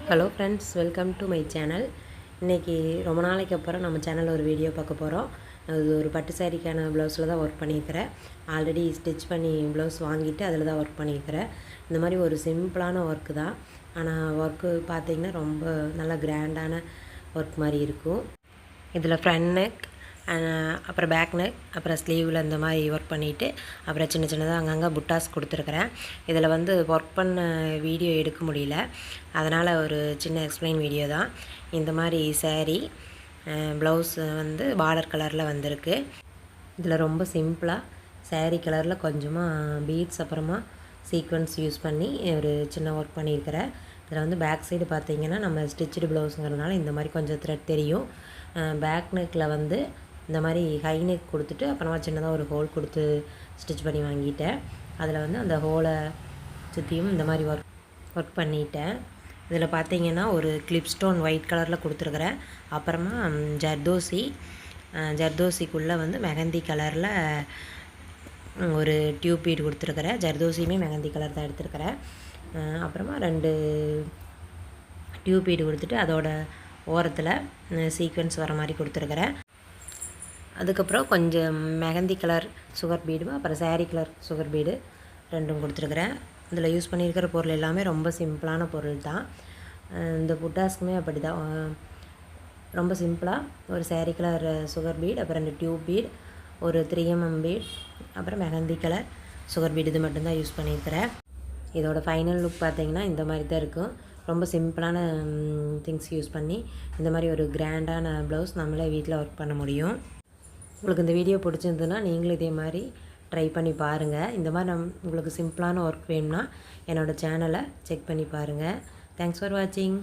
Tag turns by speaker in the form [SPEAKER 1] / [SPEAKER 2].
[SPEAKER 1] Hello friends, welcome to my channel. இன்றைக்கி ரொம்ப நாளைக்கு அப்புறம் நம்ம சேனலில் ஒரு வீடியோ பார்க்க போகிறோம். அது ஒரு பட்டு சாரிக்கான ப்ளவுஸில் தான் ஒர்க் பண்ணியிருக்கிறேன். ஆல்ரெடி ஸ்டிச் பண்ணி ப்ளவுஸ் வாங்கிட்டு அதில் தான் ஒர்க் பண்ணியிருக்கிறேன். இந்த மாதிரி ஒரு சிம்பிளான ஒர்க்கு தான், ஆனால் ஒர்க்கு பார்த்திங்கன்னா ரொம்ப நல்லா கிராண்டான ஒர்க் மாதிரி இருக்கும். இதில் ஃப்ரண்ட் நெக், அப்புறம் பேக் நெக், அப்புறம் ஸ்லீவில் இந்த மாதிரி ஒர்க் பண்ணிவிட்டு அப்புறம் சின்ன சின்னதாக அங்கங்கே புட்டாஸ் கொடுத்துருக்குறேன். இதில் ஒர்க் பண்ண வீடியோ எடுக்க முடியல, அதனால் ஒரு சின்ன எக்ஸ்பிளைன் வீடியோ தான். இந்த மாதிரி சேரீ ப்ளவுஸ் பார்டர் கலரில் வந்திருக்கு. இதில் ரொம்ப சிம்பிளாக சேரீ கலரில் கொஞ்சமாக பீட்ஸ் அப்புறமா சீக்வன்ஸ் யூஸ் பண்ணி ஒரு சின்ன ஒர்க் பண்ணியிருக்கிறேன். இதில் பேக் சைடு பார்த்திங்கன்னா நம்ம ஸ்டிச்சுடு ப்ளவுஸுங்கிறதுனால இந்த மாதிரி கொஞ்சம் த்ரெட் தெரியும். பேக் நெக்கில் இந்த மாதிரி ஹை நெக் கொடுத்துட்டு அப்புறமா சின்னதாக ஒரு ஹோல் கொடுத்து ஸ்டிச் பண்ணி வாங்கிட்டேன். அதில் அந்த ஹோலை சுற்றியும் இந்த மாதிரி ஒர்க் பண்ணிட்டேன். இதில் பார்த்திங்கன்னா ஒரு கிளிப் ஸ்டோன் ஒயிட் கலரில் கொடுத்துருக்குறேன். அப்புறமா ஜர்தோசிக்குள்ளே மெஹந்தி கலரில் ஒரு டியூப் பீட் கொடுத்துருக்குறேன். ஜர்தோசியுமே மெஹந்தி கலர் தான் எடுத்துருக்கிறேன். அப்புறமா 2 டியூப் பீட் கொடுத்துட்டு அதோட ஓரத்தில் சீக்வென்ஸ் வர மாதிரி கொடுத்துருக்குறேன். அதுக்கப்புறம் கொஞ்சம் மெஹந்தி கலர் சுகர் பீடு, அப்புறம் சேரீ கலர் சுகர் பீடு ரெண்டும் கொடுத்துருக்குறேன். இதில் யூஸ் பண்ணியிருக்கிற பொருள் எல்லாமே ரொம்ப சிம்பிளான பொருள் தான். இந்த புட்டாஸ்க்குமே அப்படி தான், ரொம்ப சிம்பிளாக ஒரு சேரீ கலர் சுகர் பீட், அப்புறம் 2 டியூப் பீட், ஒரு 3mm பீட், அப்புறம் மெஹந்தி கலர் சுகர் பீட், இது மட்டும்தான் யூஸ் பண்ணியிருக்கிறேன். இதோட ஃபைனல் லுக் பார்த்திங்கன்னா இந்த மாதிரி தான் இருக்கும். ரொம்ப சிம்பிளான திங்ஸ் யூஸ் பண்ணி இந்த மாதிரி ஒரு கிராண்டான ப்ளவுஸ் நம்மளே வீட்டில் ஒர்க் பண்ண முடியும். உங்களுக்கு இந்த வீடியோ பிடிச்சிருந்ததுன்னா நீங்களும் இதே மாதிரி ட்ரை பண்ணி பாருங்கள். இந்த மாதிரி உங்களுக்கு சிம்பிளான ஒர்க் வேணும்னா என்னோடய சேனலை செக் பண்ணி பாருங்கள். தேங்க்ஸ் ஃபார் வாட்சிங்.